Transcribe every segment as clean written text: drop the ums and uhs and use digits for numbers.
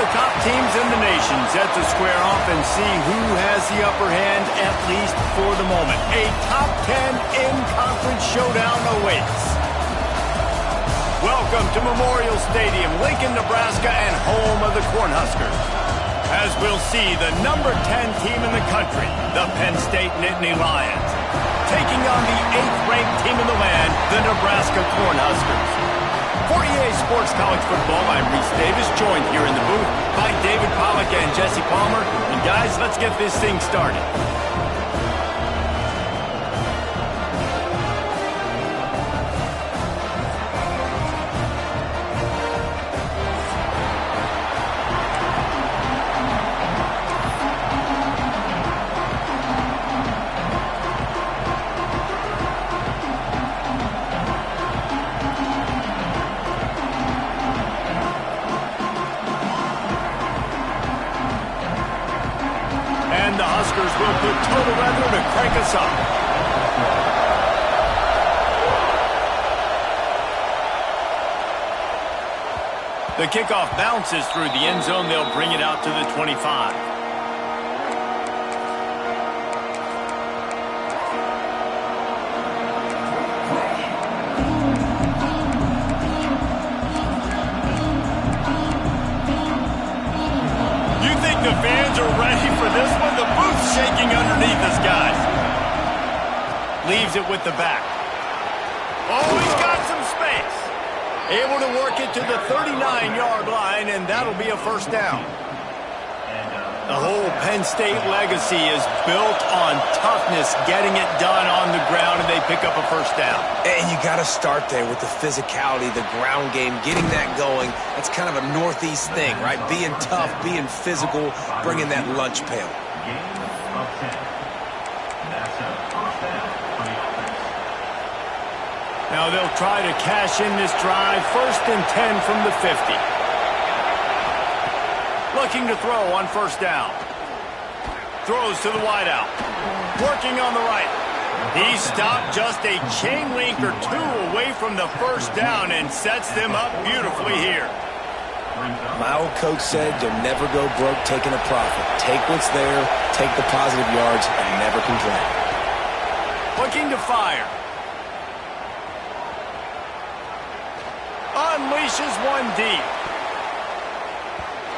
the top teams in the nation set to square off and see who has the upper hand, at least for the moment. A top 10 in-conference showdown awaits. Welcome to Memorial Stadium, Lincoln, Nebraska, and home of the Cornhuskers. As we'll see the number 10 team in the country, the Penn State Nittany Lions, taking on the 8th-ranked team in the land, the Nebraska Cornhuskers. For EA Sports College Football, I'm Reese Davis, joined here in the booth by David Pollack and Jesse Palmer. And guys, let's get this thing started. And the Huskers will put total weather to crank us up. The kickoff bounces through the end zone. They'll bring it out to the 25. The fans are ready for this one. The booth's shaking underneath us, guys. Leaves it with the back. Oh, he's got some space. Able to work it to the 39-yard line, and that'll be a first down. The whole Penn State legacy is built on toughness, getting it done on the ground, and they pick up a first down. And you got to start there with the physicality, the ground game, getting that going. That's kind of a Northeast thing, right? Being tough, being physical, bringing that lunch pail. Now they'll try to cash in this drive. 1st and 10 from the 50. Looking to throw on first down. Throws to the wideout. Working on the right. He stopped just a chain link or two away from the first down and sets them up beautifully here. My old coach said you'll never go broke taking a profit. Take what's there, take the positive yards, and never complain. Looking to fire. Unleashes one deep.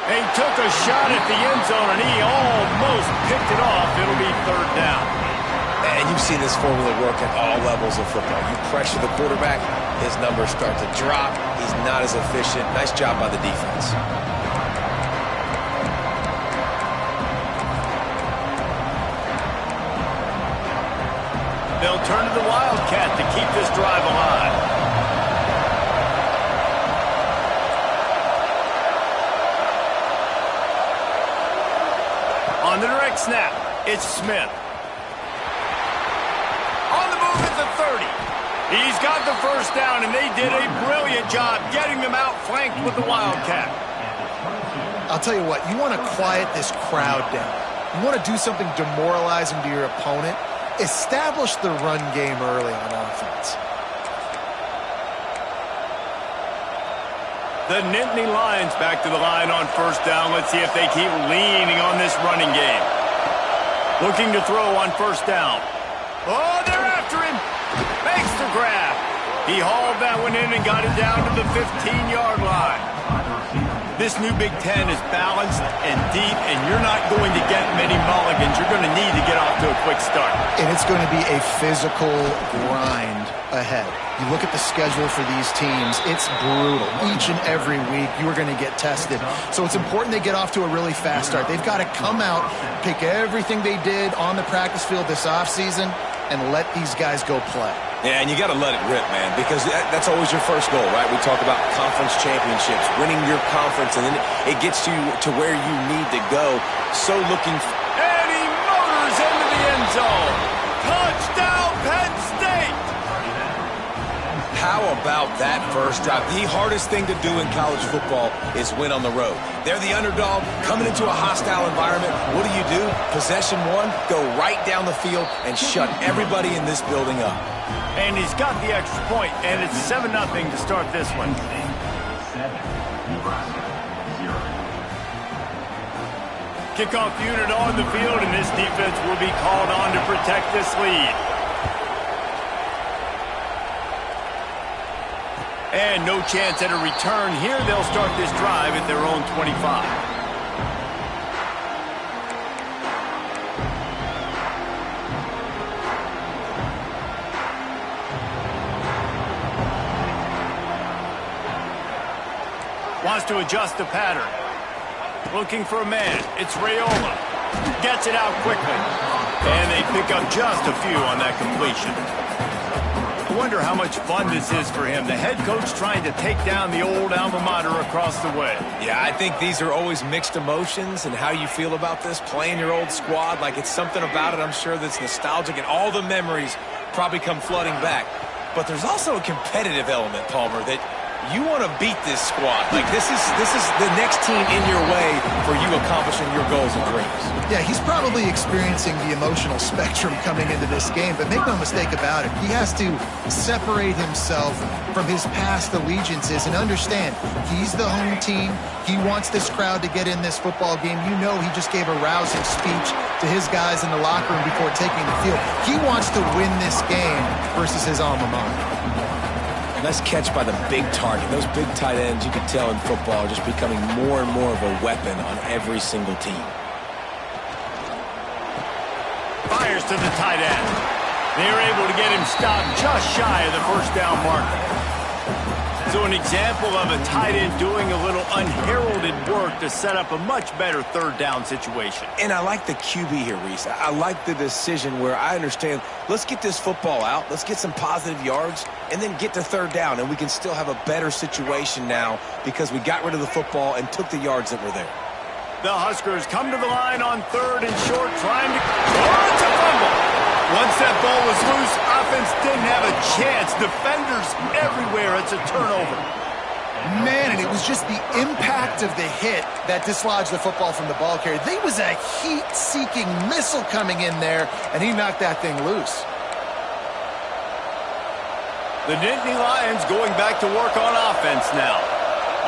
He took a shot at the end zone, and he almost picked it off. It'll be 3rd down. And you've seen this formula work at all levels of football. You pressure the quarterback, his numbers start to drop. He's not as efficient. Nice job by the defense. They'll turn to the Wildcat to keep this drive alive. On the direct snap, it's Smith. On the move at the 30. He's got the first down, and they did a brilliant job getting them out flanked with the Wildcat. I'll tell you what, you want to quiet this crowd down. You want to do something demoralizing to your opponent. Establish the run game early on offense. The Nittany Lions back to the line on first down. Let's see if they keep leaning on this running game. Looking to throw on first down. Oh, they're after him. Makes the grab. He hauled that one in and got it down to the 15-yard line. This new Big Ten is balanced and deep, and you're not going to get many mulligans. You're going to need to get off to a quick start. And it's going to be a physical grind ahead. You look at the schedule for these teams, it's brutal. Each and every week, you are going to get tested. So it's important they get off to a really fast start. They've got to come out, pick everything they did on the practice field this offseason, and let these guys go play. Yeah, and you got to let it rip, man, because that's always your first goal, right? We talk about conference championships, winning your conference, and then it gets you to where you need to go. So looking... And he motors into the end zone. Touchdown, Penn State! How about that first drive? The hardest thing to do in college football is win on the road. They're the underdog, coming into a hostile environment. What do? Possession one, go right down the field and shut everybody in this building up. And he's got the extra point, and it's 7-0 to start this one. Kickoff unit on the field, and this defense will be called on to protect this lead. And no chance at a return here. They'll start this drive at their own 25. Wants to adjust the pattern. Looking for a man. It's Raiola. Gets it out quickly. And they pick up just a few on that completion. I wonder how much fun this is for him. The head coach trying to take down the old alma mater across the way. Yeah, I think these are always mixed emotions and how you feel about this, playing your old squad. Like, it's something about it, I'm sure, that's nostalgic, and all the memories probably come flooding back. But there's also a competitive element, Palmer, that you want to beat this squad. Like, this is the next team in your way for you accomplishing your goals and dreams. Yeah, he's probably experiencing the emotional spectrum coming into this game, but make no mistake about it, he has to separate himself from his past allegiances and understand he's the home team. He wants this crowd to get in this football game. You know, he just gave a rousing speech to his guys in the locker room before taking the field. He wants to win this game versus his alma mater. Nice catch by the big target. Those big tight ends, you can tell in football, are just becoming more and more of a weapon on every single team. Fires to the tight end. They're able to get him stopped just shy of the first down marker. So an example of a tight end doing a little unheralded work to set up a much better third down situation. And I like the QB here, Reese. I like the decision where I understand, let's get this football out, let's get some positive yards, and then get to third down, and we can still have a better situation now because we got rid of the football and took the yards that were there. The Huskers come to the line on third and short, trying to... Oh, it's a fumble! Once that ball was loose, offense didn't have a chance. Defenders everywhere. It's a turnover. Man, and it was just the impact of the hit that dislodged the football from the ball carrier. There was a heat-seeking missile coming in there, and he knocked that thing loose. The Nittany Lions going back to work on offense now.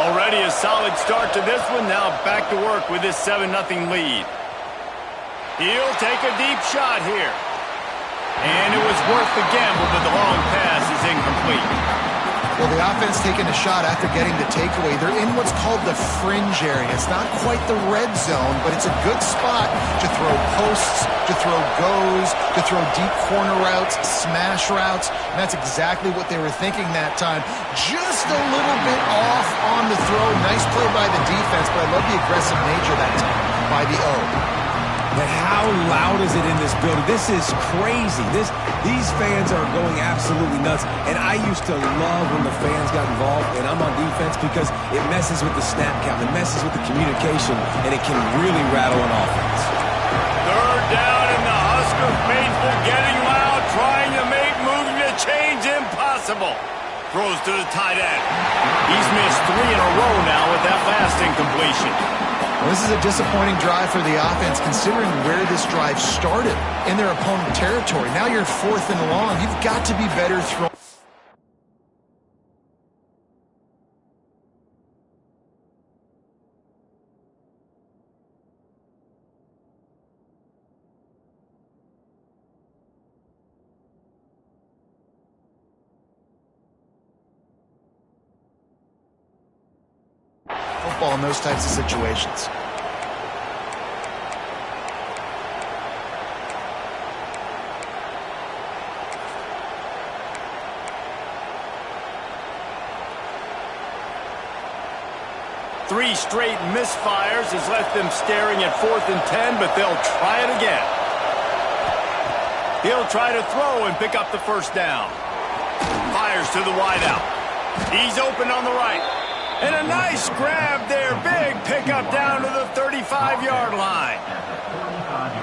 Already a solid start to this one. Now back to work with this 7-0 lead. He'll take a deep shot here. And it was worth the gamble, but the long pass is incomplete. Well, the offense taking a shot after getting the takeaway. They're in what's called the fringe area. It's not quite the red zone, but it's a good spot to throw posts, to throw goes, to throw deep corner routes, smash routes. And that's exactly what they were thinking that time. Just a little bit off on the throw. Nice play by the defense, but I love the aggressive nature that time by the O. But how loud is it in this building? This is crazy. These fans are going absolutely nuts. And I used to love when the fans got involved, and I'm on defense, because it messes with the snap count, it messes with the communication, and it can really rattle an offense. Third down, and the Husker faithful getting loud, trying to make moving the chains impossible. Throws to the tight end. He's missed 3 in a row now with that last incompletion. Well, this is a disappointing drive for the offense, considering where this drive started in their opponent territory. Now you're 4th and long. You've got to be better throwing. Football in those types of situations. Three straight misfires has left them staring at 4th and 10, but they'll try it again. He'll try to throw and pick up the first down. Fires to the wideout. He's open on the right. And a nice grab there. Big pickup down to the 35-yard line.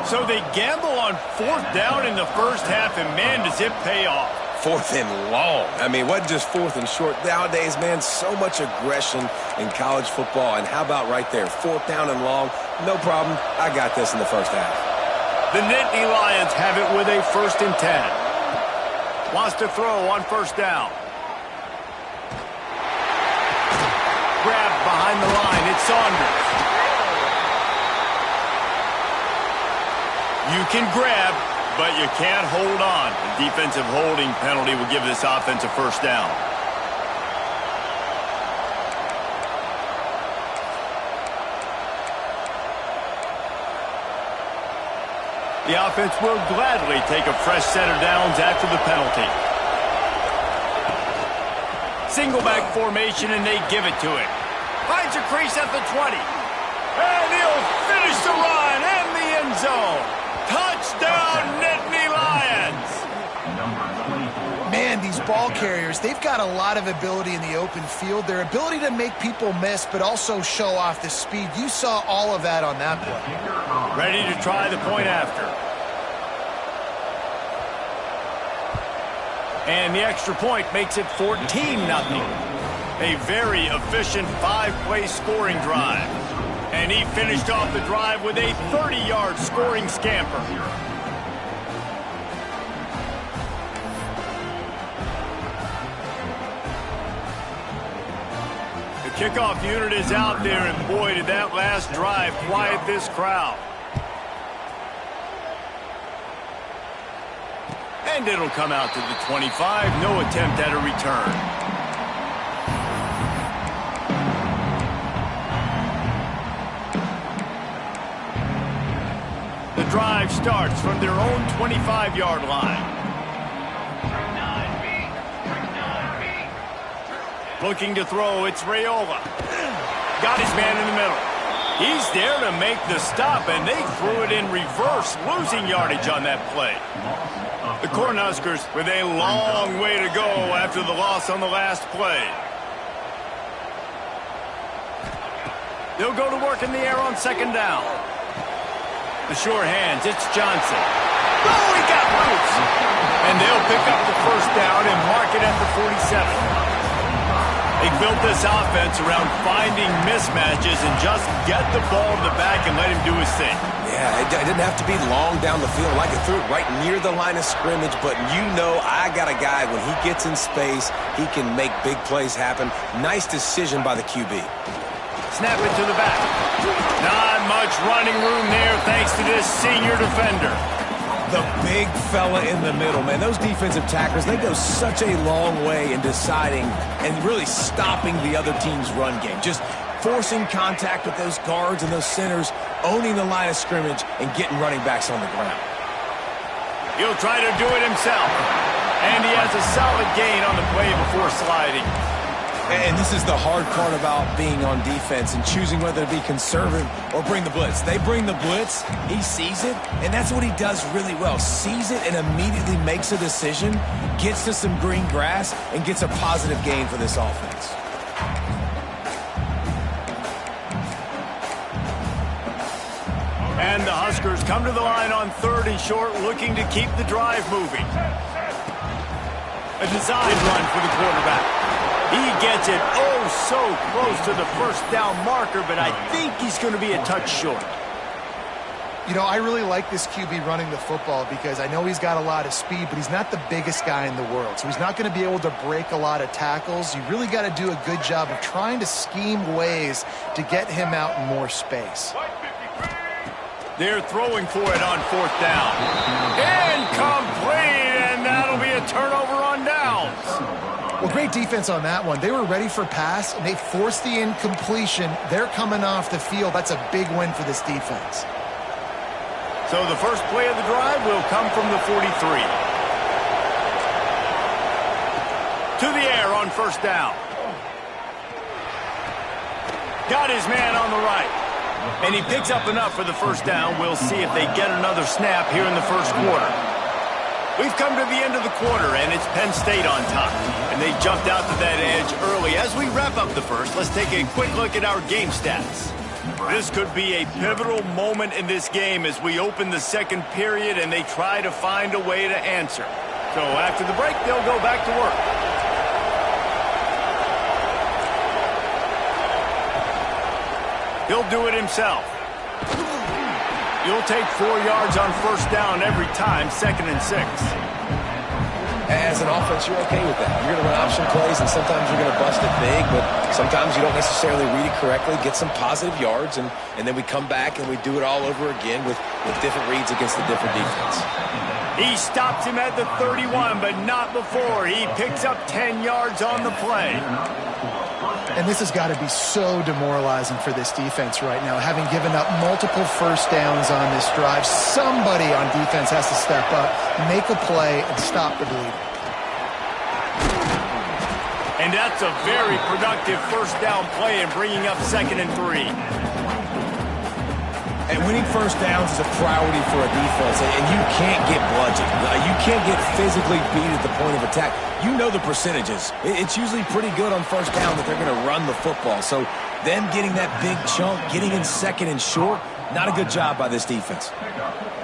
So they gamble on 4th down in the first half, and man, does it pay off. 4th and long. I mean, what just 4th and short? Nowadays, man, so much aggression in college football. And how about right there? 4th down and long. No problem. I got this in the first half. The Nittany Lions have it with a 1st and 10. Wants to throw on 1st down. Grab behind the line. It's Saunders. You can grab, but you can't hold on. A defensive holding penalty will give this offense a first down. The offense will gladly take a fresh set of downs after the penalty. Single back formation, and they give it to him. Finds a crease at the 20. And he'll finish the run in the end zone. Touchdown, Nittany Lions! Man, these ball carriers, they've got a lot of ability in the open field. Their ability to make people miss, but also show off the speed. You saw all of that on that play. Ready to try the point after. And the extra point makes it 14-0. A very efficient 5-play scoring drive. And he finished off the drive with a 30-yard scoring scamper. The kickoff unit is out there, and boy, did that last drive quiet this crowd. And it'll come out to the 25. No attempt at a return. The drive starts from their own 25-yard line. Looking to throw, it's Raiola. Got his man in the middle. He's there to make the stop, and they threw it in reverse, losing yardage on that play. The Cornhuskers with a long way to go after the loss on the last play. They'll go to work in the air on second down. The sure hands, it's Johnson. Oh, he got loose! And they'll pick up the first down and mark it at the 47. They built this offense around finding mismatches and just get the ball to the back and let him do his thing. Yeah, it didn't have to be long down the field. Like it threw it right near the line of scrimmage, but you know I got a guy, when he gets in space, he can make big plays happen. Nice decision by the QB. Snap it to the back. Not much running room there thanks to this senior defender. The big fella in the middle, man. Those defensive tackles, they go such a long way in deciding and really stopping the other team's run game. Just forcing contact with those guards and those centers, owning the line of scrimmage, and getting running backs on the ground. He'll try to do it himself. And he has a solid gain on the play before sliding. And this is the hard part about being on defense and choosing whether to be conservative or bring the blitz. They bring the blitz, he sees it, and that's what he does really well. Sees it and immediately makes a decision, gets to some green grass, and gets a positive gain for this offense. And the Huskers come to the line on 3rd and short, looking to keep the drive moving. A design run for the quarterback. He gets it so close to the first down marker, but I think he's going to be a touch short. You know, I really like this QB running the football because I know he's got a lot of speed, but he's not the biggest guy in the world. So he's not going to be able to break a lot of tackles. You really got to do a good job of trying to scheme ways to get him out in more space. They're throwing for it on 4th down. Incomplete, and that'll be a turnover on downs. Well, great defense on that one. They were ready for pass, and they forced the incompletion. They're coming off the field. That's a big win for this defense. So the first play of the drive will come from the 43. To the air on 1st down. Got his man on the right. And he picks up enough for the first down. We'll see if they get another snap here in the first quarter. We've come to the end of the quarter, and it's Penn State on top. And they jumped out to that edge early. As we wrap up the first, let's take a quick look at our game stats. This could be a pivotal moment in this game as we open the second period and they try to find a way to answer. So after the break, they'll go back to work. He'll do it himself. You'll take 4 yards on 1st down every time, 2nd and 6. As an offense, you're okay with that. You're going to run option plays, and sometimes you're going to bust it big, but sometimes you don't necessarily read it correctly, get some positive yards, and then we come back and we do it all over again with different reads against the different defense. He stops him at the 31, but not before. He picks up 10 yards on the play. And this has got to be so demoralizing for this defense right now, having given up multiple first downs on this drive. Somebody on defense has to step up, make a play, and stop the bleeding. And that's a very productive first down play and bringing up 2nd and 3. And winning first downs is a priority for a defense, and you can't get bludgeoned. You can't get physically beat at the point of attack. You know the percentages. It's usually pretty good on first down that they're going to run the football. So them getting that big chunk, getting in 2nd and short, not a good job by this defense.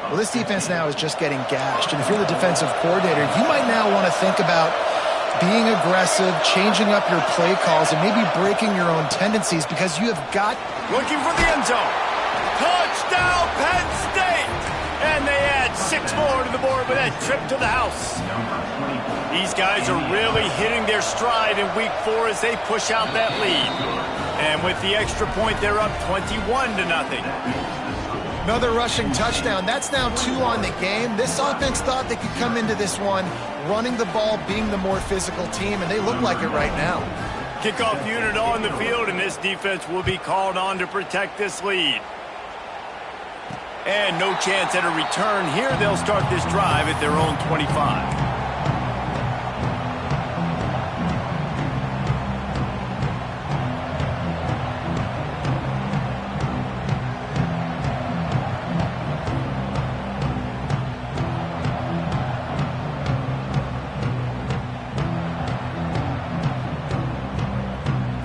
Well, this defense now is just getting gashed. And if you're the defensive coordinator, you might now want to think about being aggressive, changing up your play calls, and maybe breaking your own tendencies because you have got... Looking for the end zone. Touchdown, Penn State! And they add 6 more to the board with that trip to the house. These guys are really hitting their stride in week 4 as they push out that lead. And with the extra point, they're up 21-0. Another rushing touchdown. That's now 2 on the game. This offense thought they could come into this one running the ball, being the more physical team, and they look like it right now. Kickoff unit on the field, and this defense will be called on to protect this lead. And no chance at a return here. They'll start this drive at their own 25.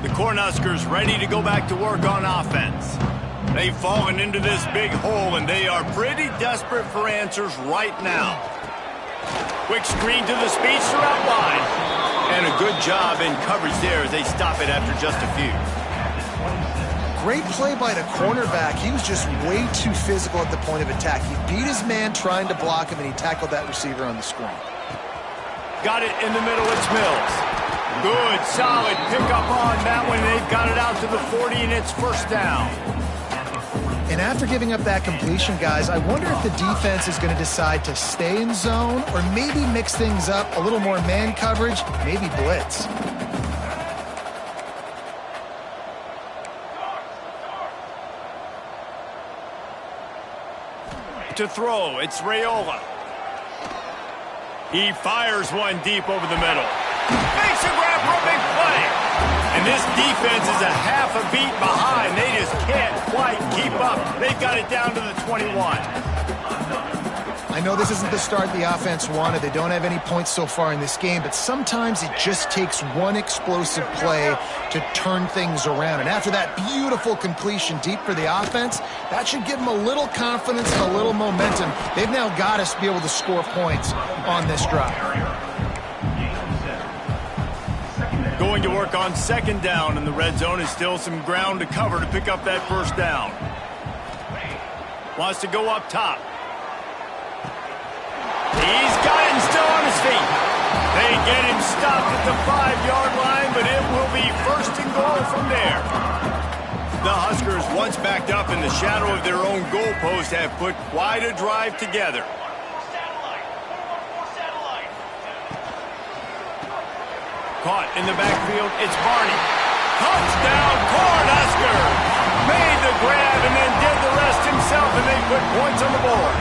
The Cornhuskers ready to go back to work on offense. They've fallen into this big hole, and they are pretty desperate for answers right now. Quick screen to the speedster out wide. And a good job in coverage there as they stop it after just a few. Great play by the cornerback. He was just way too physical at the point of attack. He beat his man trying to block him, and he tackled that receiver on the screen. Got it in the middle. It's Mills. Good, solid pickup on that one. They've got it out to the 40, and it's first down. And after giving up that completion, guys, I wonder if the defense is going to decide to stay in zone or maybe mix things up, a little more man coverage, maybe blitz. To throw, it's Raiola. He fires one deep over the middle. Makes a grab for a big play. And this defense is a half a beat behind. They just can't quite keep up. They've got it down to the 21. I know this isn't the start the offense wanted. They don't have any points so far in this game, but sometimes it just takes one explosive play to turn things around. And after that beautiful completion deep for the offense, that should give them a little confidence and a little momentum. They've now got to be able to score points on this drive. Going to work on 2nd down, and the red zone is still some ground to cover to pick up that first down. Wants to go up top. He's got it and still on his feet. They get him stopped at the 5-yard line, but it will be 1st and goal from there. The Huskers, once backed up in the shadow of their own goalpost, have put quite a drive together. Caught in the backfield, it's Barney. Touchdown, Cornhuskers! Made the grab and then did the rest himself, and they put points on the board.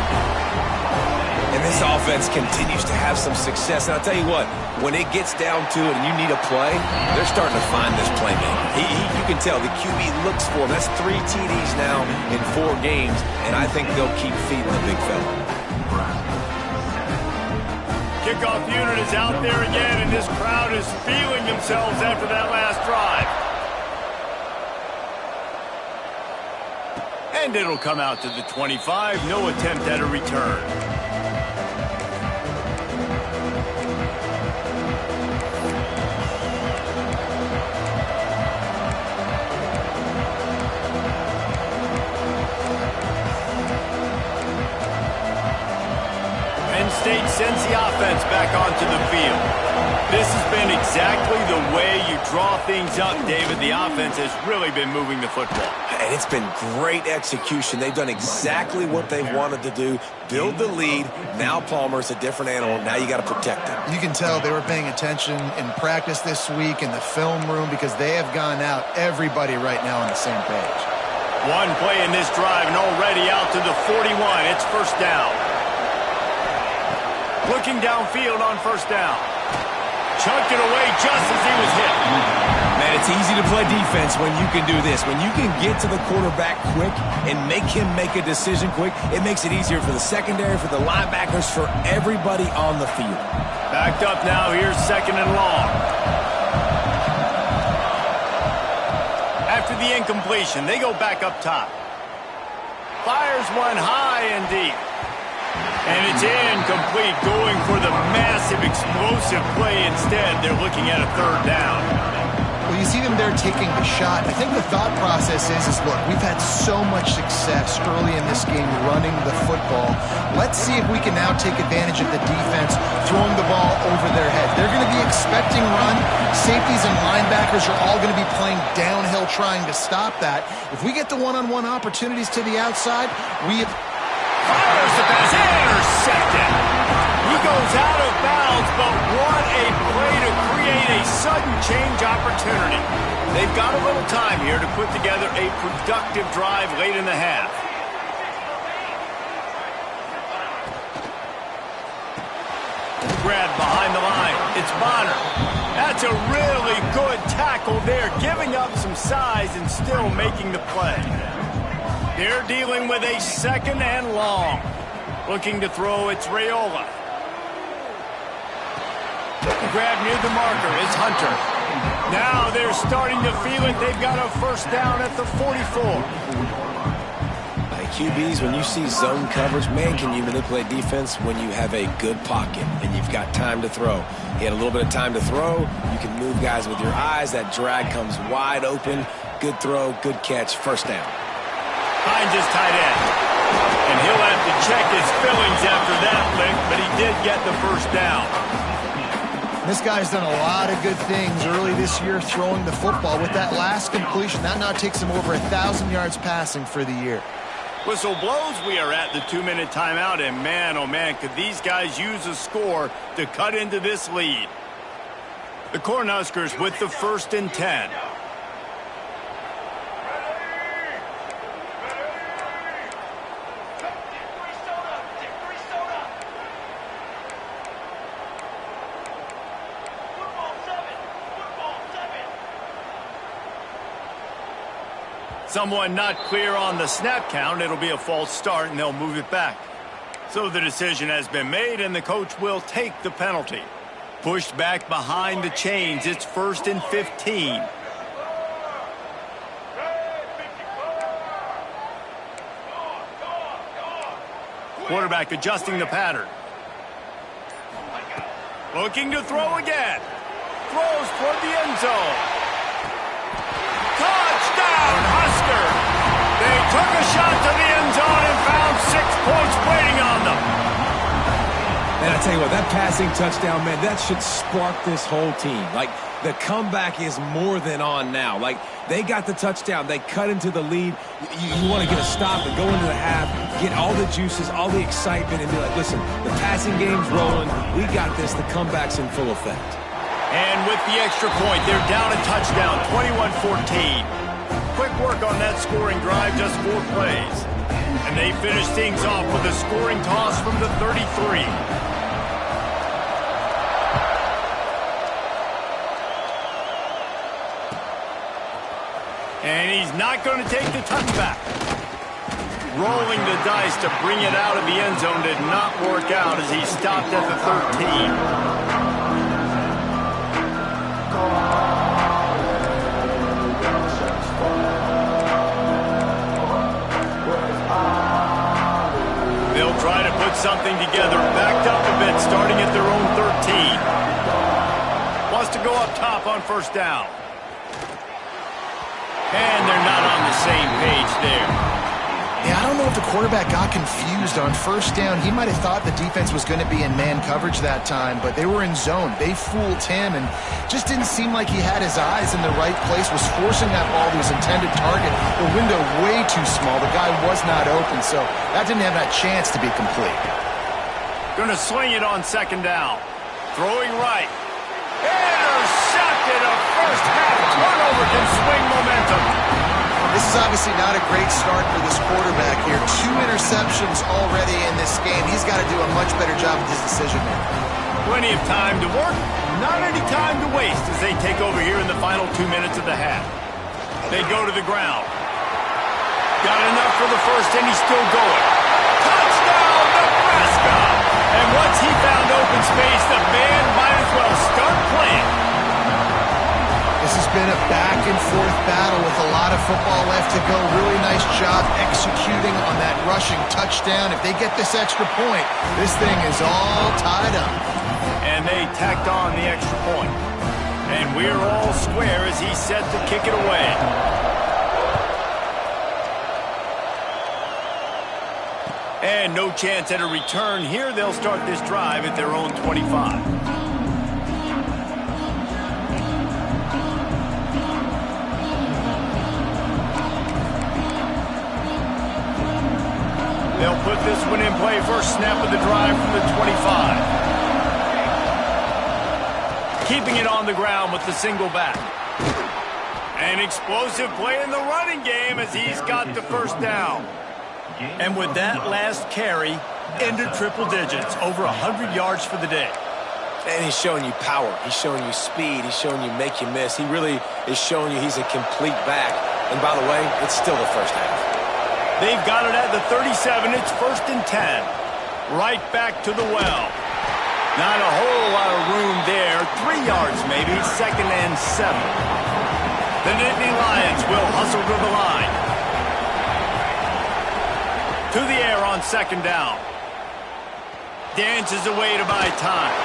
And this offense continues to have some success. And I'll tell you what, when it gets down to it and you need a play, they're starting to find this playmaker. You can tell the QB looks for him. That's 3 TDs now in 4 games, and I think they'll keep feeding the big fella. Kickoff unit is out there again, and this crowd is feeling themselves after that last drive. And it'll come out to the 25. No attempt at a return. Penn State sends the offense offense back onto the field. This has been exactly the way you draw things up, David. The offense has really been moving the football. And it's been great execution. They've done exactly what they've wanted to do. Build the lead. Now Palmer's a different animal. Now you got to protect him. You can tell they were paying attention in practice this week in the film room because they have gone out, everybody right now on the same page. One play in this drive and already out to the 41. It's first down. Looking downfield on first down. Chucked it away just as he was hit. Man, it's easy to play defense when you can do this. When you can get to the quarterback quick and make him make a decision quick, it makes it easier for the secondary, for the linebackers, for everybody on the field. Backed up now. Here's second and long. After the incompletion, they go back up top. Fires one high and deep. And it's incomplete, going for the massive, explosive play instead. They're looking at a third down. Well, you see them there taking the shot. I think the thought process is look, we've had so much success early in this game running the football. Let's see if we can now take advantage of the defense throwing the ball over their head. They're going to be expecting run. Safeties and linebackers are all going to be playing downhill trying to stop that. If we get the one-on-one opportunities to the outside, we have... Fires the pass, intercepted. He goes out of bounds, but what a play to create a sudden change opportunity. They've got a little time here to put together a productive drive late in the half. Grab behind the line. It's Bonner. That's a really good tackle there, giving up some size and still making the play. They're dealing with a second and long. Looking to throw, it's Raiola. Grab near the marker, it's Hunter. Now they're starting to feel it. They've got a first down at the 44. QBs, when you see zone coverage, man, can you manipulate defense when you have a good pocket and you've got time to throw. He had a little bit of time to throw. You can move guys with your eyes. That drag comes wide open. Good throw, good catch, first down. Finds his tight end. And he'll have to check his fillings after that lick, but he did get the first down. This guy's done a lot of good things early this year throwing the football. With that last completion, that now takes him over 1,000 yards passing for the year. Whistle blows, we are at the 2-minute timeout, and man, oh man, could these guys use a score to cut into this lead. The Cornhuskers with the 1st and 10. Someone not clear on the snap count. It'll be a false start, and they'll move it back. So the decision has been made, and the coach will take the penalty. Pushed back behind the chains. It's 1st and 15. Quarterback adjusting the pattern. Looking to throw again. Throws toward the end zone. Touchdown, Husker! They took a shot to the end zone and found 6 points waiting on them. And I tell you what, that passing touchdown, man, that should spark this whole team. Like, the comeback is more than on now. Like, they got the touchdown. They cut into the lead. You want to get a stop and go into the half, get all the juices, all the excitement, and be like, listen, the passing game's rolling. We got this. The comeback's in full effect. And with the extra point, they're down a touchdown, 21-14. Quick work on that scoring drive, just 4 plays. And they finish things off with a scoring toss from the 33. And he's not going to take the touchback. Rolling the dice to bring it out of the end zone did not work out as he stopped at the 13. They'll try to put something together, backed up a bit, starting at their own 13. Wants to go up top on first down. And they're not on the same page there. Yeah, I don't know if the quarterback got confused on first down. He might have thought the defense was going to be in man coverage that time, but they were in zone. They fooled him and just didn't seem like he had his eyes in the right place, was forcing that ball to his intended target. The window way too small. The guy was not open, so that didn't have that chance to be complete. Going to swing it on second down. Throwing right. Intercepted. A first half turnover can swing momentum. This is obviously not a great start for this quarterback here. 2 interceptions already in this game. He's got to do a much better job with his decision-making. Plenty of time to work, not any time to waste as they take over here in the final 2 minutes of the half. They go to the ground. Got enough for the first, and he's still going. Touchdown, Nebraska! And once he found open space, the band might as well start playing. This has been a back-and-forth battle with a lot of football left to go. Really nice job executing on that rushing touchdown. If they get this extra point, this thing is all tied up. And they tacked on the extra point. And we're all square as he's set to kick it away. And no chance at a return here. They'll start this drive at their own 25. They'll put this one in play. First snap of the drive from the 25. Keeping it on the ground with the single back. An explosive play in the running game as he's got the first down. And with that last carry, into triple digits, over 100 yards for the day. And he's showing you power. He's showing you speed. He's showing you make you miss. He really is showing you he's a complete back. And by the way, it's still the first half. They've got it at the 37. It's 1st and 10. Right back to the well. Not a whole lot of room there. 3 yards maybe. 2nd and 7. The Nittany Lions will hustle to the line. To the air on 2nd down. Dances away to buy time.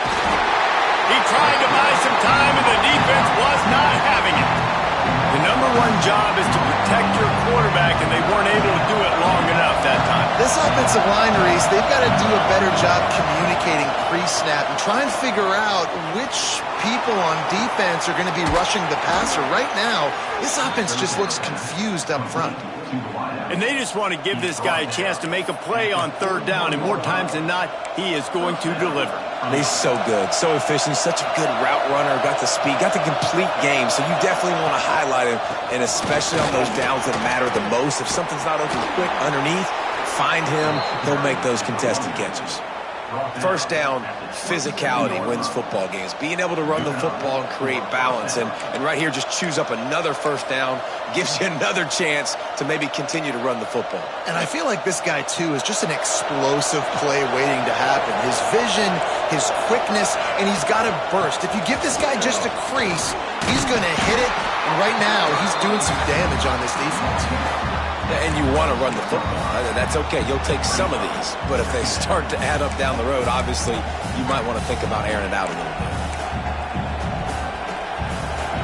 He tried to buy some time, and the defense was not having it. The #1 job is to protect your quarterback, and they weren't able to do it long enough that time. This offensive line, Reese, they've got to do a better job communicating pre-snap and try and figure out which people on defense are going to be rushing the passer. Right now, this offense just looks confused up front. And they just want to give this guy a chance to make a play on 3rd down, and more times than not, he is going to deliver. He's so good, so efficient, such a good route runner, got the speed, got the complete game, so you definitely want to highlight him, and especially on those downs that matter the most. If something's not open quick underneath, find him, he'll make those contested catches. First down, physicality wins football games. Being able to run the football and create balance. And right here, just choose up another first down, gives you another chance to maybe continue to run the football. And I feel like this guy, too, is just an explosive play waiting to happen. His vision, his quickness, and he's got to burst. If you give this guy just a crease, he's going to hit it. And right now, he's doing some damage on this defense. And you want to run the football. That's okay. You'll take some of these. But if they start to add up down the road, obviously, you might want to think about airing it out a little bit.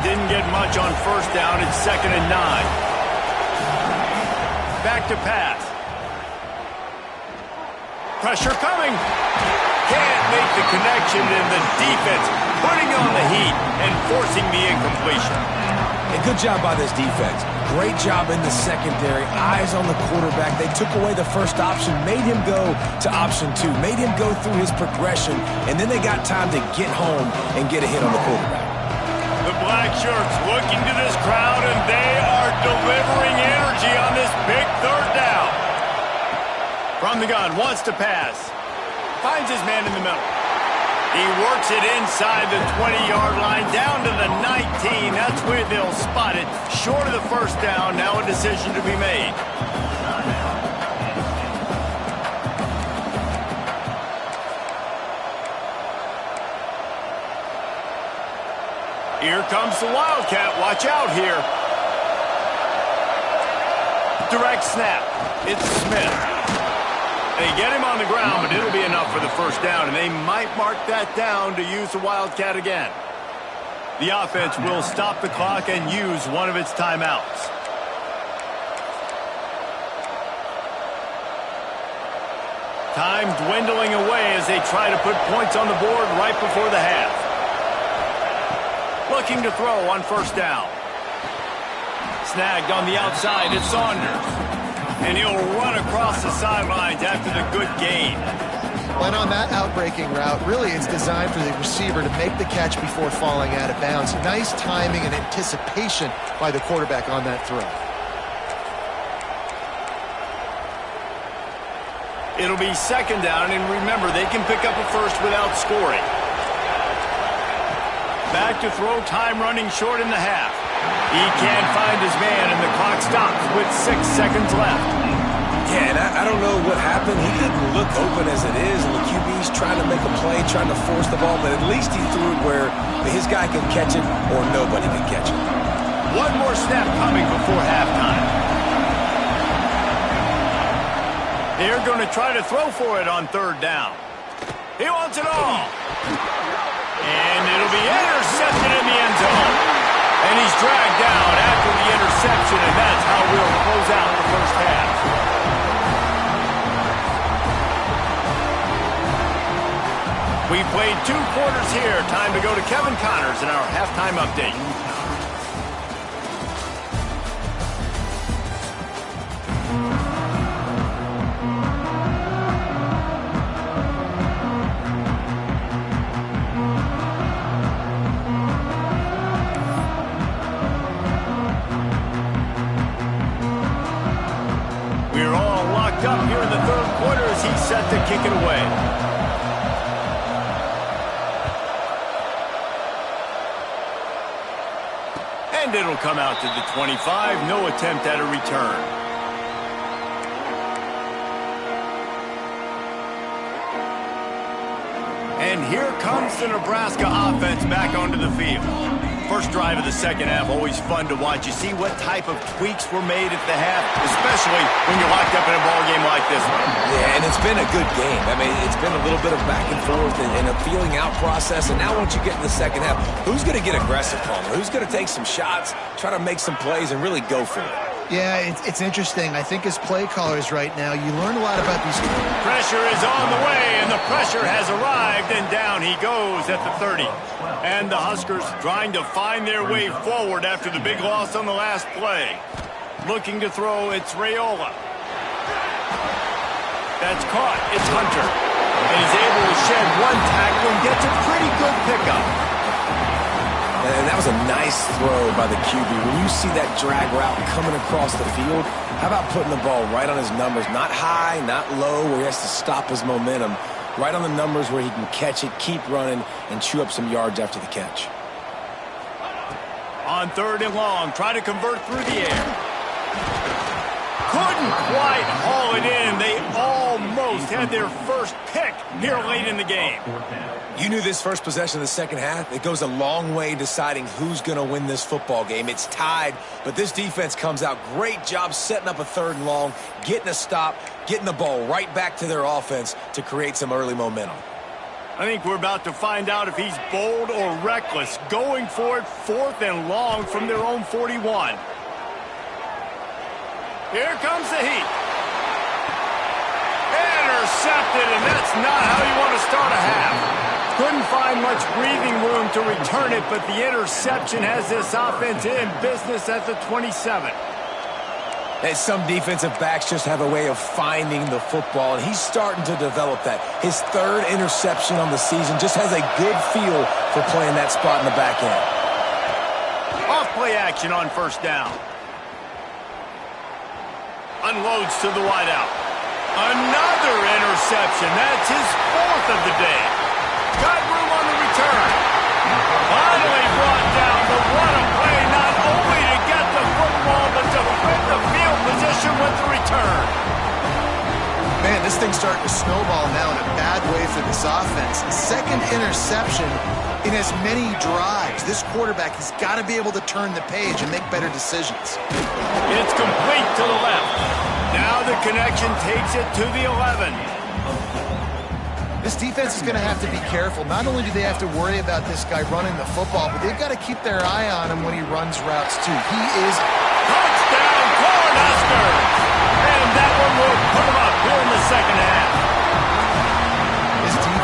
Didn't get much on first down. It's 2nd and 9. Back to pass. Pressure coming. Can't make the connection, and the defense putting on the heat and forcing the incompletion. And good job by this defense. Great job in the secondary. Eyes on the quarterback. They took away the first option, made him go to option 2, made him go through his progression, and then they got time to get home and get a hit on the quarterback. The black shirts looking to this crowd, and they are delivering energy on this big 3rd down. From the gun, wants to pass. Finds his man in the middle. He works it inside the 20-yard line, down to the 19. That's where they'll spot it. Short of the first down, now a decision to be made. Here comes the Wildcat. Watch out here. Direct snap. It's Smith. They get him on the ground, but it'll be enough for the first down, and they might mark that down to use the Wildcat again. The offense will stop the clock and use one of its timeouts. Time dwindling away as they try to put points on the board right before the half. Looking to throw on first down. Snagged on the outside, it's Saunders. And he'll run across the sidelines after the good gain. When on that outbreaking route, really it's designed for the receiver to make the catch before falling out of bounds. Nice timing and anticipation by the quarterback on that throw. It'll be second down, and remember, they can pick up a first without scoring. Back to throw, time running short in the half. He can't find his man, and the clock stops with 6 seconds left. Yeah, and I don't know what happened. He didn't look open as it is, and the QB's trying to make a play, trying to force the ball, but at least he threw it where his guy can catch it or nobody can catch it. One more snap coming before halftime. They're going to try to throw for it on third down. He wants it all. And it'll be intercepted in the end zone. And he's dragged down after the interception, and that's how we'll close out the first half. We've played 2 quarters here. Time to go to Kevin Connors in our halftime update. We're all locked up here in the third quarter as he's set to kick it away. And it'll come out to the 25. No attempt at a return. And here comes the Nebraska offense back onto the field. First drive of the second half, always fun to watch. You see what type of tweaks were made at the half, especially when you're locked up in a ball game like this one. Yeah, and it's been a good game. I mean, it's been a little bit of back and forth and a feeling out process. And now once you get in the second half, who's going to get aggressive, Palmer? Who's going to take some shots, try to make some plays, and really go for it? Yeah, it's interesting. I think as play callers right now, you learn a lot about these. Pressure is on the way, and the pressure has arrived, and down he goes at the 30. And the Huskers trying to find their way forward after the big loss on the last play. Looking to throw, it's Raiola. That's caught, it's Hunter. And he's able to shed one tackle and gets a pretty good pickup. And that was a nice throw by the QB. When you see that drag route coming across the field, how about putting the ball right on his numbers? Not high, not low, where he has to stop his momentum. Right on the numbers where he can catch it, keep running, and chew up some yards after the catch. On third and long, try to convert through the air. Couldn't quite haul it in. They almost had their first pick here late in the game. You knew this first possession of the second half. It goes a long way deciding who's going to win this football game. It's tied, but this defense comes out. Great job setting up a third and long, getting a stop, getting the ball right back to their offense to create some early momentum. I think we're about to find out if he's bold or reckless. Going for it, fourth and long from their own 41. Here comes the heat. Intercepted, and that's not how you want to start a half. Couldn't find much breathing room to return it, but the interception has this offense in business at the 27. And some defensive backs just have a way of finding the football, and he's starting to develop that. His third interception on the season, just has a good feel for playing that spot in the back end. Off play action on first down. Unloads to the wideout. Another interception. That's his fourth of the day. Got room on the return. Finally brought down, but what a play, not only to get the football, but to flip the field position with the return. Man, this thing's starting to snowball now in a bad way for this offense. Second interception in as many drives. This quarterback has got to be able to turn the page and make better decisions. It's complete to the left. Now the connection takes it to the 11. This defense is going to have to be careful. Not only do they have to worry about this guy running the football, but they've got to keep their eye on him when he runs routes too. He is touchdown, Cornhuskers! And that one will put him up here in the second half.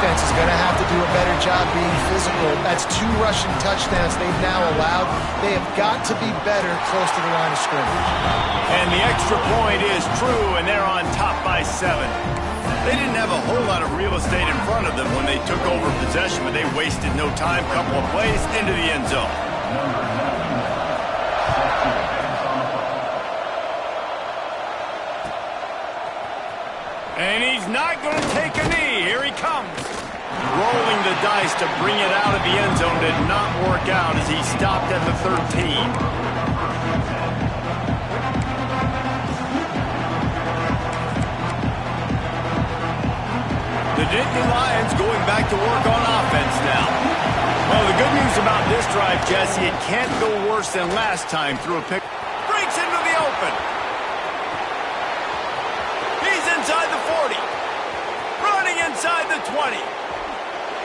defense is going to have to do a better job being physical. That's 2 rushing touchdowns they've now allowed. They have got to be better close to the line of scrimmage. And the extra point is true, and they're on top by 7. They didn't have a whole lot of real estate in front of them when they took over possession, but they wasted no time. Couple of plays into the end zone. And he's not going to take a knee. Here he comes. Rolling the dice to bring it out of the end zone did not work out as he stopped at the 13. The Nittany Lions going back to work on offense now. Well, the good news about this drive, Jesse, it can't go worse than last time through a pick. Breaks into the open. He's inside the 40. Running inside the 20.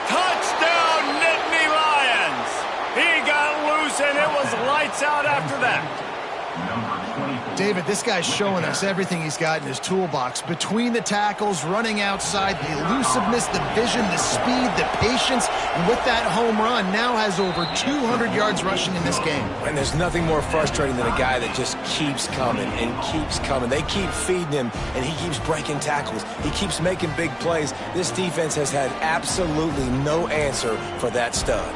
Touchdown, Nittany Lions. He got loose, and it was lights out after that. David, this guy's showing us everything he's got in his toolbox. Between the tackles, running outside, the elusiveness, the vision, the speed, the patience, and with that home run, now has over 200 yards rushing in this game. And there's nothing more frustrating than a guy that just keeps coming and keeps coming. They keep feeding him, and he keeps breaking tackles. He keeps making big plays. This defense has had absolutely no answer for that stud.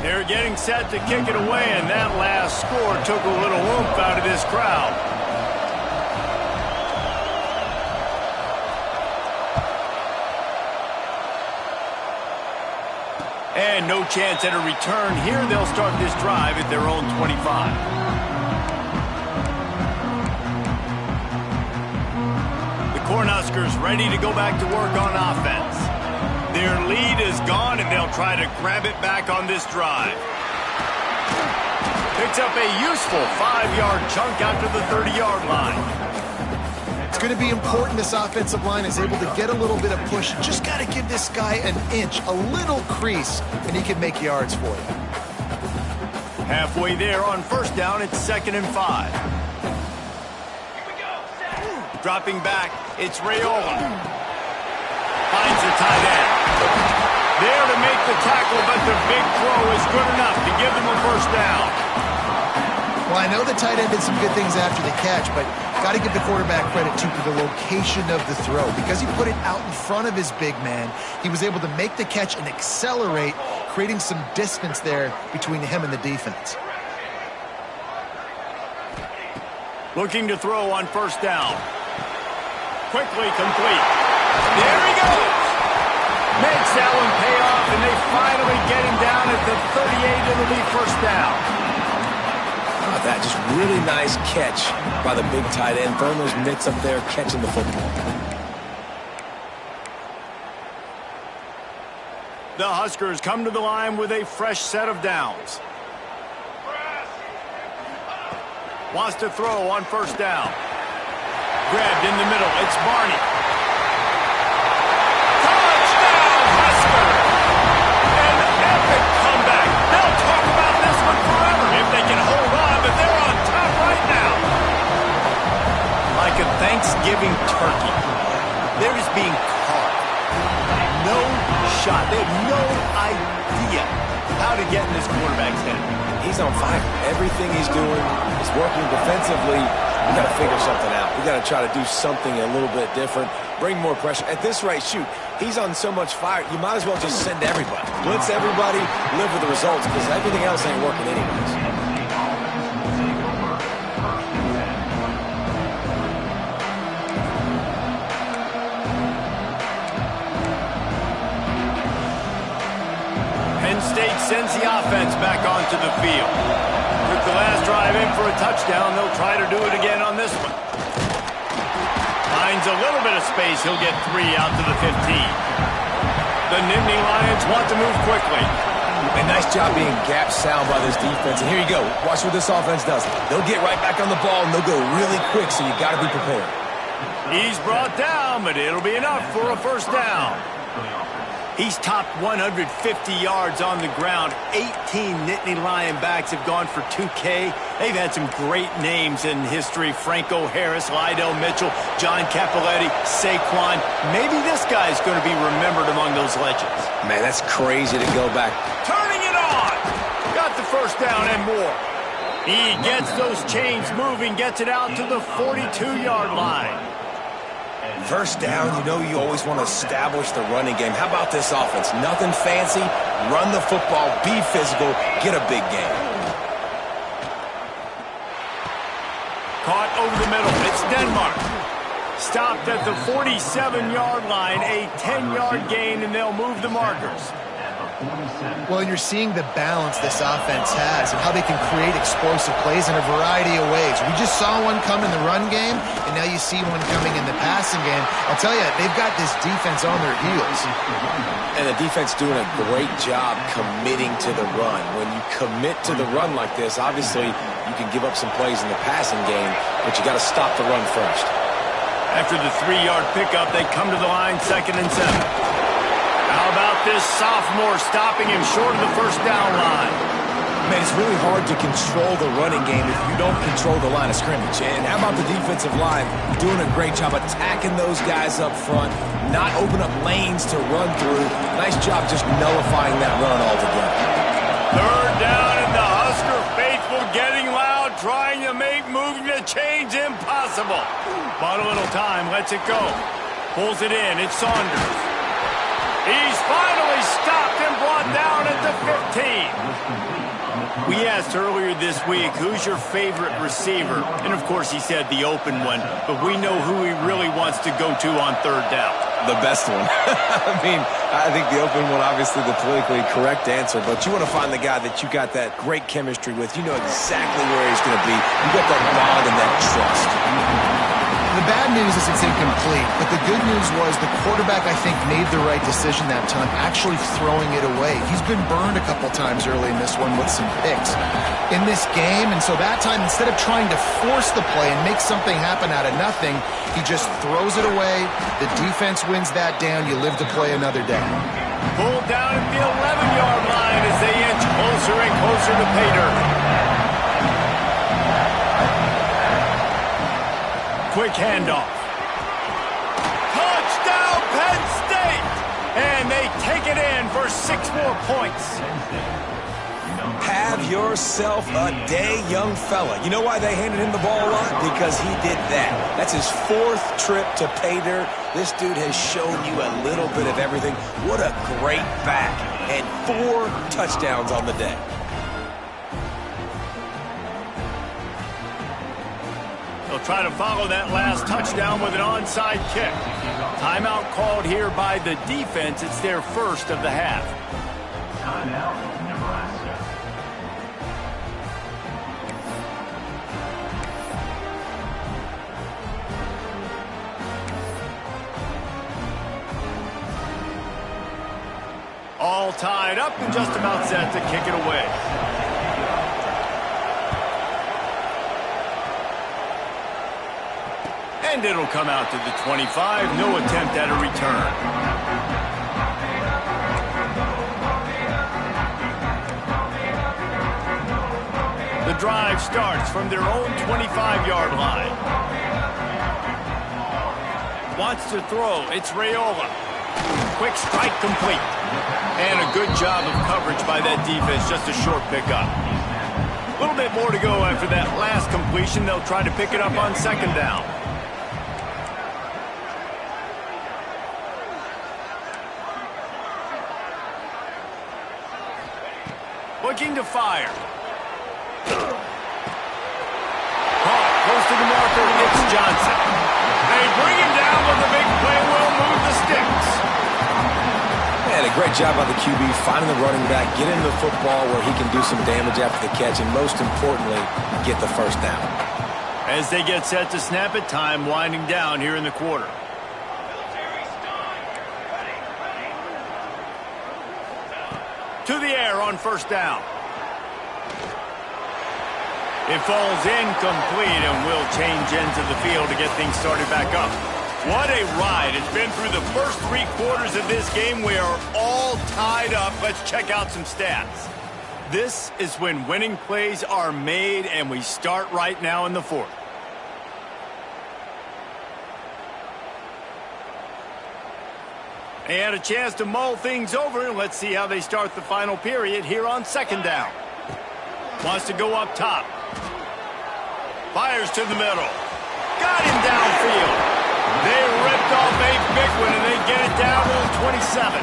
They're getting set to kick it away, and that last score took a little oomph out of this crowd. And no chance at a return here. They'll start this drive at their own 25. The Cornhuskers ready to go back to work on offense. Their lead is gone, and they'll try to grab it back on this drive. Picks up a useful 5-yard chunk after the 30-yard line. It's going to be important this offensive line is able to get a little bit of push. Just got to give this guy an inch, a little crease, and he can make yards for you. Halfway there on first down, it's 2nd and 5. Dropping back, it's Rayola. Finds the tight end. There to make the tackle, but the big throw is good enough to give them a first down. Well, I know the tight end did some good things after the catch, but got to give the quarterback credit, too, for the location of the throw. Because he put it out in front of his big man, he was able to make the catch and accelerate, creating some distance there between him and the defense. Looking to throw on first down. Quickly complete. There he goes. Makes that one pay off, and they finally get him down at the 38. It'll be first down. That just really nice catch by the big tight end. Throwing those mitts up there, catching the football. The Huskers come to the line with a fresh set of downs. Wants to throw on first down. Grabbed in the middle. It's Barney. Touchdown, Huskers! An epic comeback. They'll talk about this one forever if they can hold on, but they're on top right now. Like a Thanksgiving turkey. They're just being caught. No shot. They have no idea how to get in this quarterback's head. He's on fire. Everything he's doing is working defensively. We got to figure something out. We got to try to do something a little bit different. Bring more pressure. At this rate, shoot, he's on so much fire, you might as well just send everybody. Blitz everybody, live with the results, because everything else ain't working anyways. Penn State sends the offense back onto the field. Took the last drive in for a touchdown. They'll try to do it again on this one. Finds a little bit of space. He'll get 3 out to the 15. The Nittany Lions want to move quickly. A nice job being gap sound by this defense. And here you go. Watch what this offense does. They'll get right back on the ball, and they'll go really quick, so you got to be prepared. He's brought down, but it'll be enough for a first down. He's topped 150 yards on the ground. 18 Nittany Lion backs have gone for 2K. They've had some great names in history. Franco Harris, Lydell Mitchell, John Cappelletti, Saquon. Maybe this guy's going to be remembered among those legends. Man, that's crazy to go back. Turning it on. Got the first down and more. He gets those chains moving, gets it out to the 42-yard line. First down, you know you always want to establish the running game. How about this offense? Nothing fancy. Run the football, be physical, get a big gain. Caught over the middle. It's Denmark. Stopped at the 47-yard line. A 10-yard gain, and they'll move the markers. Well, you're seeing the balance this offense has and how they can create explosive plays in a variety of ways. We just saw one come in the run game, and now you see one coming in the passing game. I'll tell you, they've got this defense on their heels. And the defense doing a great job committing to the run. When you commit to the run like this, obviously you can give up some plays in the passing game, but you got to stop the run first. After the 3-yard pickup, they come to the line, 2nd and 7. How about this sophomore stopping him short of the first down line? Man, it's really hard to control the running game if you don't control the line of scrimmage. And how about the defensive line doing a great job attacking those guys up front, not open up lanes to run through. Nice job just nullifying that run altogether. 3rd down, and the Husker faithful getting loud, trying to make moving the chains impossible. Bought a little time, lets it go. Pulls it in, it's Saunders. He's finally stopped and brought down at the 15. We asked earlier this week, who's your favorite receiver? And, of course, he said the open one, but we know who he really wants to go to on 3rd down. The best one. I mean, I think the open one, obviously the politically correct answer, but you want to find the guy that you got that great chemistry with. You know exactly where he's going to be. You got that bond and that trust. The bad news is it's incomplete, but the good news was the quarterback, I think, made the right decision that time, actually throwing it away. He's been burned a couple times early in this one with some picks in this game, and so that time, instead of trying to force the play and make something happen out of nothing, he just throws it away. The defense wins that down. You live to play another day. Pulled down at the 11-yard line as they inch closer and closer to pay dirt. Quick handoff. Touchdown, Penn State! And they take it in for 6 more points. Have yourself a day, young fella. You know why they handed him the ball a lot? Because he did that. That's his 4th trip to pay dirt. This dude has shown you a little bit of everything. What a great back. And 4 touchdowns on the day. They'll try to follow that last touchdown with an onside kick. Timeout called here by the defense. It's their first of the half. Timeout, Nebraska. All tied up and just about set to kick it away. And it'll come out to the 25. No attempt at a return. The drive starts from their own 25-yard line. Wants to throw. It's Raiola. Quick strike complete. And a good job of coverage by that defense. Just a short pickup. A little bit more to go after that last completion. They'll try to pick it up on 2nd down. Looking to fire. Caught close to the marker. It's Johnson. They bring him down with a big play. Will move the sticks. Man, a great job by the QB finding the running back, get into the football where he can do some damage after the catch, and most importantly, get the first down. As they get set to snap it, time winding down here in the quarter. To the air on 1st down. It falls incomplete and will change ends of the field to get things started back up. What a ride. It's been through the first 3 quarters of this game. We are all tied up. Let's check out some stats. This is when winning plays are made, and we start right now in the 4th. They had a chance to mull things over, and let's see how they start the final period here on 2nd down. Wants to go up top. Fires to the middle. Got him downfield. They ripped off a big one, and they get it down to the 27.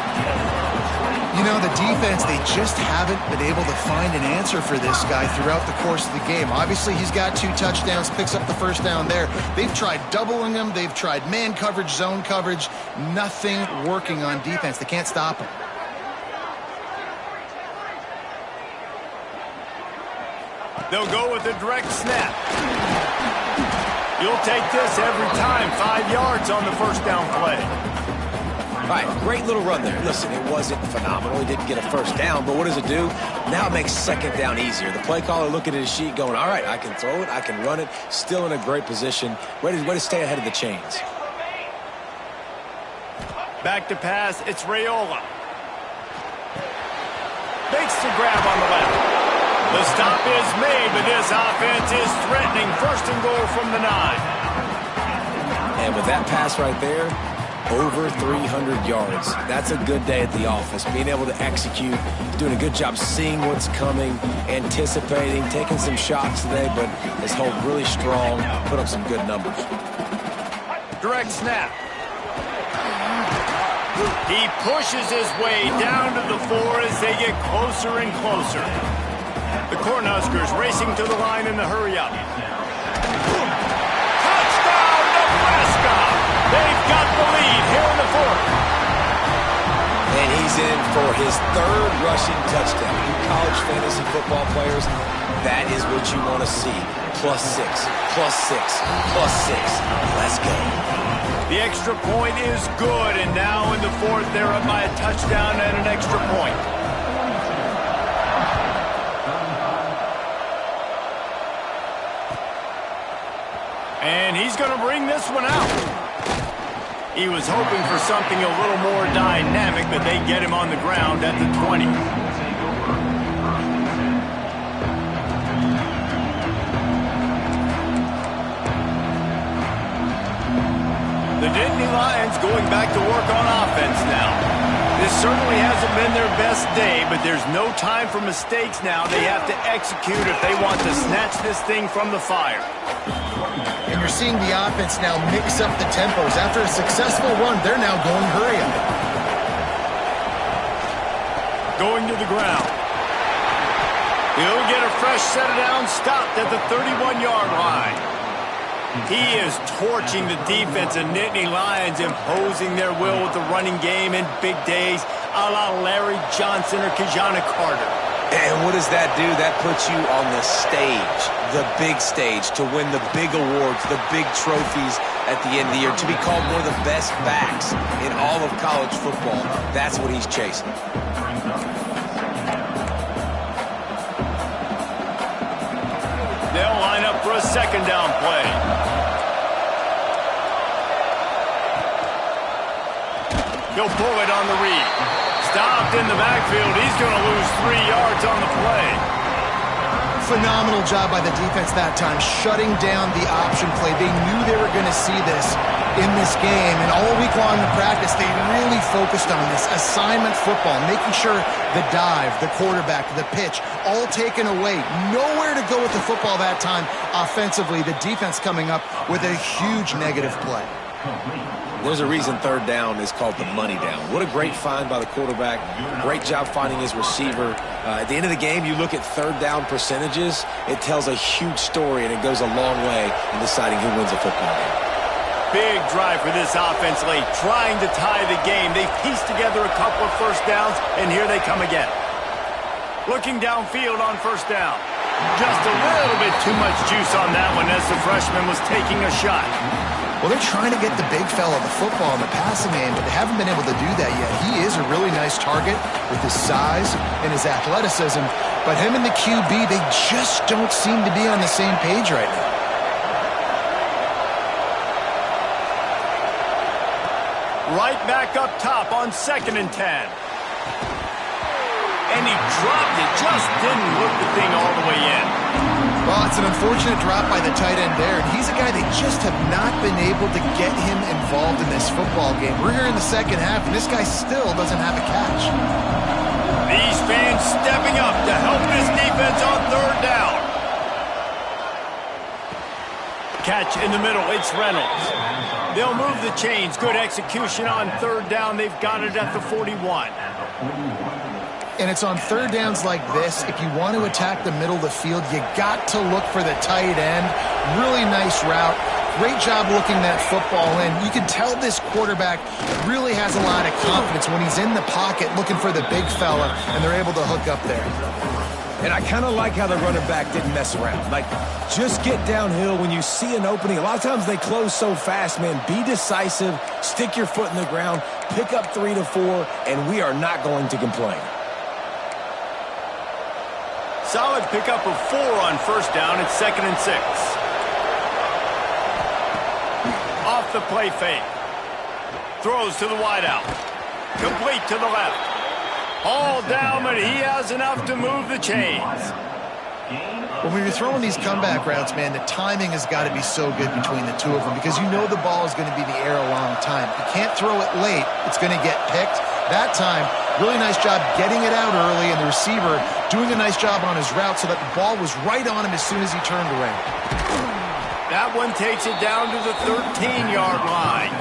You know, the defense, they just haven't been able to find an answer for this guy throughout the course of the game. Obviously, he's got 2 touchdowns, picks up the 1st down there. They've tried doubling him. They've tried man coverage, zone coverage. Nothing working on defense. They can't stop him. They'll go with a direct snap. You'll take this every time. 5 yards on the 1st down play. All right, great little run there. Listen, it wasn't phenomenal. He didn't get a 1st down, but what does it do? Now it makes 2nd down easier. The play caller looking at his sheet going, all right, I can throw it, I can run it, still in a great position. Way to stay ahead of the chains. Back to pass, it's Raiola. Makes the grab on the left. The stop is made, but this offense is threatening. 1st and goal from the 9. And with that pass right there, over 300 yards. That's a good day at the office. Being able to execute, doing a good job seeing what's coming, anticipating, taking some shots today, but has held really strong, put up some good numbers. Direct snap. He pushes his way down to the 4 as they get closer and closer. The Cornhuskers racing to the line in the hurry-up. Touchdown, Nebraska! They've got the lead here in the 4th. And he's in for his 3rd rushing touchdown. You college fantasy football players, that is what you want to see. +6, +6, +6. Let's go. The extra point is good, and now in the 4th, they're up by a touchdown and an extra point. And he's going to bring this one out. He was hoping for something a little more dynamic, but they get him on the ground at the 20. The Nittany Lions going back to work on offense now. This certainly hasn't been their best day, but there's no time for mistakes now. They have to execute if they want to snatch this thing from the fire. And you're seeing the offense now mix up the tempos. After a successful run, they're now going hurry up. Going to the ground. He'll get a fresh set of downs, stopped at the 31-yard line. He is torching the defense of Nittany Lions, imposing their will with the running game in big days, a la Larry Johnson or Kijana Carter. And what does that do? That puts you on the stage, the big stage, to win the big awards, the big trophies at the end of the year, to be called one of the best backs in all of college football. That's what he's chasing. They'll line up for a 2nd down play. He'll pull it on the read. Stopped in the backfield. He's going to lose 3 yards on the play. Phenomenal job by the defense that time, shutting down the option play. They knew they were going to see this in this game, and all week long in practice, they really focused on this assignment football, making sure the dive, the quarterback, the pitch, all taken away. Nowhere to go with the football that time offensively. The defense coming up with a huge negative play. There's a reason 3rd down is called the money down. What a great find by the quarterback. Great job finding his receiver. At the end of the game, you look at 3rd down percentages. It tells a huge story, and it goes a long way in deciding who wins a football game. Big drive for this offense late, trying to tie the game. They pieced together a couple of 1st downs, and here they come again. Looking downfield on 1st down. Just a little bit too much juice on that one as the freshman was taking a shot. Well, they're trying to get the big fella the football in the passing game, but they haven't been able to do that yet. He is a really nice target with his size and his athleticism, but him and the QB, they just don't seem to be on the same page right now. Right back up top on 2nd and 10. And he dropped it. Just didn't look the thing all the way in. Well, it's an unfortunate drop by the tight end there. And he's a guy they just have not been able to get him involved in this football game. We're here in the second half, and this guy still doesn't have a catch. These fans stepping up to help this defense on 3rd down. Catch in the middle. It's Reynolds. They'll move the chains. Good execution on 3rd down. They've got it at the 41. And it's on 3rd downs like this. If you want to attack the middle of the field, you got to look for the tight end. Really nice route. Great job looking that football in. You can tell this quarterback really has a lot of confidence when he's in the pocket looking for the big fella, and they're able to hook up there. And I kind of like how the running back didn't mess around. Like, just get downhill when you see an opening. A lot of times they close so fast, man. Be decisive, stick your foot in the ground, pick up 3 to 4, and we are not going to complain. Solid pickup of 4 on 1st down. It's 2nd and 6. Off the play fake. Throws to the wideout. Complete to the left. All down, but he has enough to move the chains. When you're throwing these comeback routes, man, the timing has got to be so good between the two of them because you know the ball is going to be in the air a long time. You can't throw it late. It's going to get picked. That time, really nice job getting it out early, and the receiver doing a nice job on his route so that the ball was right on him as soon as he turned around. That one takes it down to the 13-yard line.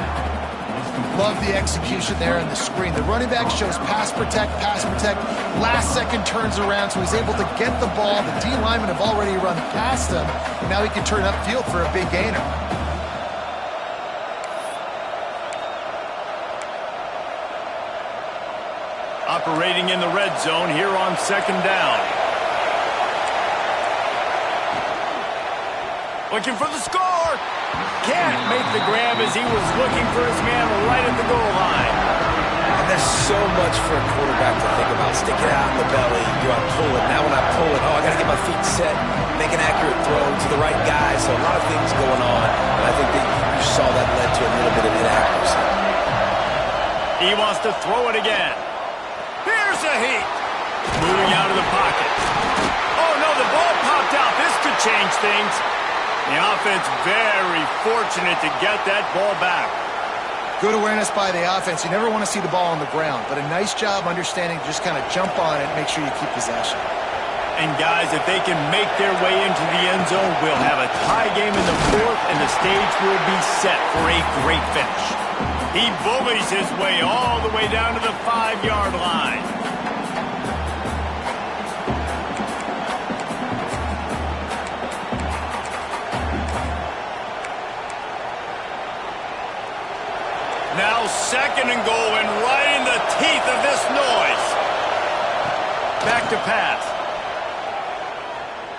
Love the execution there on the screen. The running back shows pass protect, last second turns around, so he's able to get the ball. The D linemen have already run past him, and now he can turn upfield for a big gainer. Operating in the red zone here on 2nd down. Looking for the score. Can't make the grab as he was looking for his man right at the goal line. And there's so much for a quarterback to think about. Stick it out in the belly. Do I pull it? Now when I pull it, I got to get my feet set, make an accurate throw to the right guy. So a lot of things going on. And I think that you saw that led to a little bit of inaccuracy. He wants to throw it again. Here's a heat. Moving out of the pocket. Oh, no, the ball popped out. This could change things. The offense very fortunate to get that ball back. Good awareness by the offense. You never want to see the ball on the ground, but a nice job understanding to just kind of jump on it and make sure you keep possession. And, guys, if they can make their way into the end zone, we'll have a tie game in the 4th, and the stage will be set for a great finish. He bullies his way all the way down to the 5-yard line. Now 2nd and goal, and right in the teeth of this noise. Back to pass.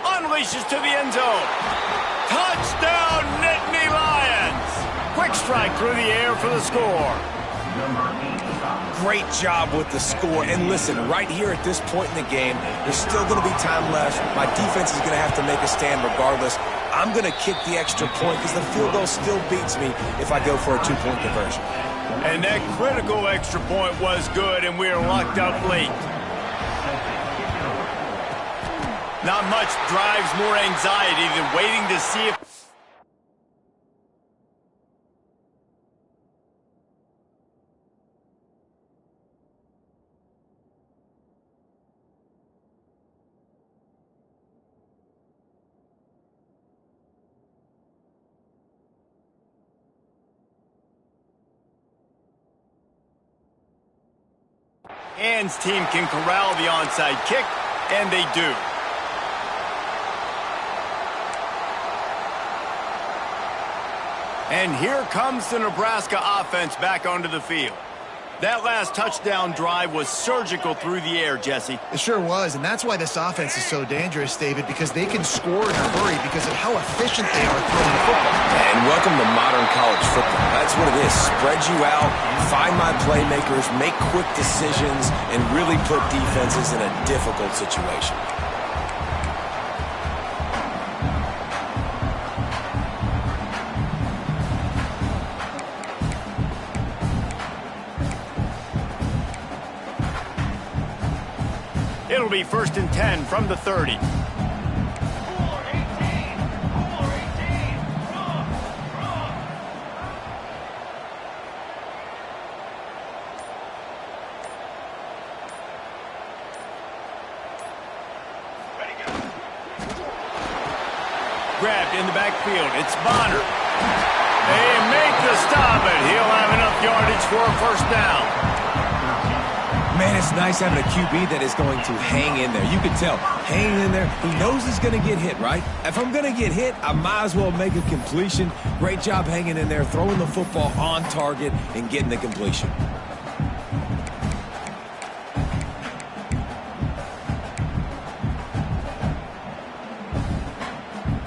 Unleashes to the end zone. Touchdown, Nittany Lions. Quick strike through the air for the score. Great job with the score. And listen, right here at this point in the game, there's still going to be time left. My defense is going to have to make a stand regardless. I'm going to kick the extra point because the field goal still beats me if I go for a 2-point conversion. And that critical extra point was good, and we are locked up late. Not much drives more anxiety than waiting to see if... Ann's team can corral the onside kick, and they do. And here comes the Nebraska offense back onto the field. That last touchdown drive was surgical through the air, Jesse. It sure was, and that's why this offense is so dangerous, David, because they can score in a hurry because of how efficient they are throwing the football. And welcome to modern college football. That's what it is. Spread you out, find my playmakers, make quick decisions, and really put defenses in a difficult situation. It'll be 1st and 10 from the 30. Grabbed in the backfield. It's Bonner. They make the stop, and he'll have enough yardage for a 1st down. Man, it's nice having a QB that is going to hang in there. You can tell, hanging in there. He knows he's going to get hit, right? If I'm going to get hit, I might as well make a completion. Great job hanging in there, throwing the football on target, and getting the completion.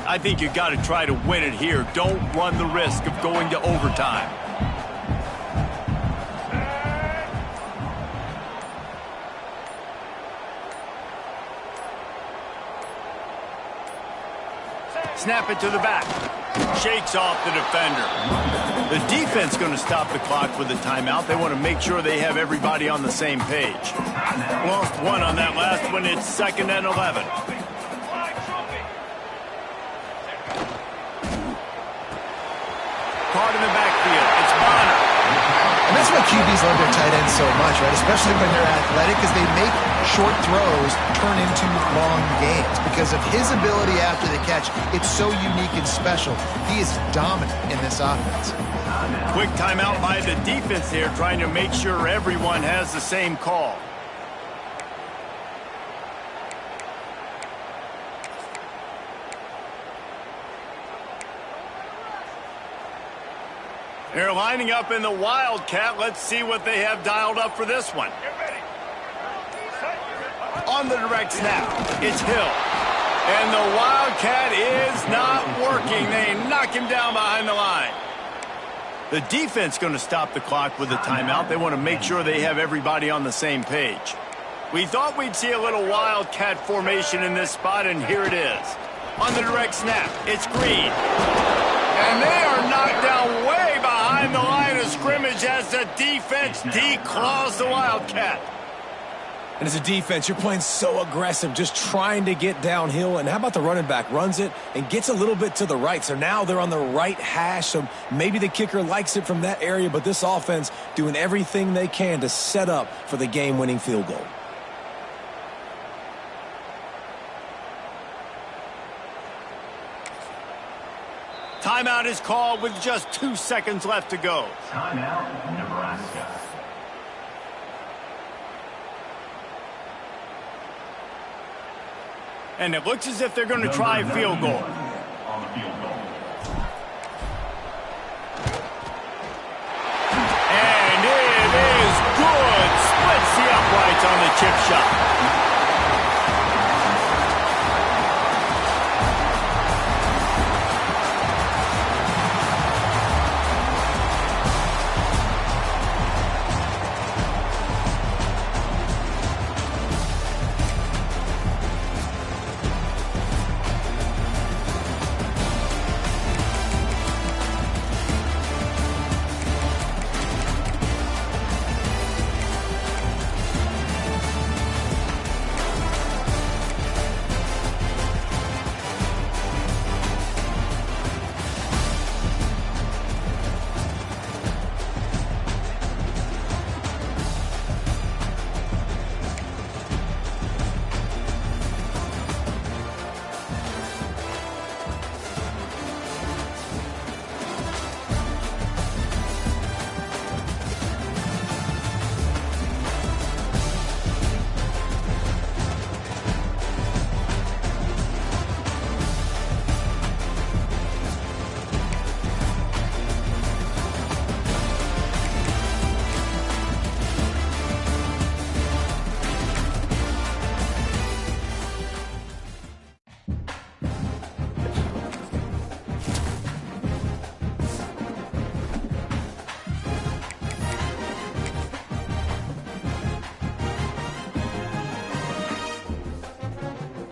I think you got to try to win it here. Don't run the risk of going to overtime. Snap it to the back. Shakes off the defender. The defense going to stop the clock with a timeout. They want to make sure they have everybody on the same page. Lost one on that last one. It's 2nd and 11. Caught in the backfield. It's Bonner. And that's why QBs love their tight ends so much, right? Especially when they're athletic, because they make short throws turn into long games. Because of his ability after the catch, it's so unique and special. He is dominant in this offense. Quick timeout by the defense here, trying to make sure everyone has the same call. They're lining up in the Wildcat. Let's see what they have dialed up for this one. On the direct snap, it's Hill. And the Wildcat is not working. They knock him down behind the line. The defense going to stop the clock with a timeout. They want to make sure they have everybody on the same page. We thought we'd see a little Wildcat formation in this spot, and here it is. On the direct snap, it's Green. And they are knocked down way behind the line of scrimmage as the defense declaws the Wildcat. And as a defense, you're playing so aggressive, just trying to get downhill. And how about the running back? Runs it and gets a little bit to the right. So now they're on the right hash. So maybe the kicker likes it from that area. But this offense doing everything they can to set up for the game-winning field goal. Timeout is called with just 2 seconds left to go. Timeout, Nebraska. And it looks as if they're going to try a field goal. On the field goal. And it is good. Splits the uprights on the chip shot.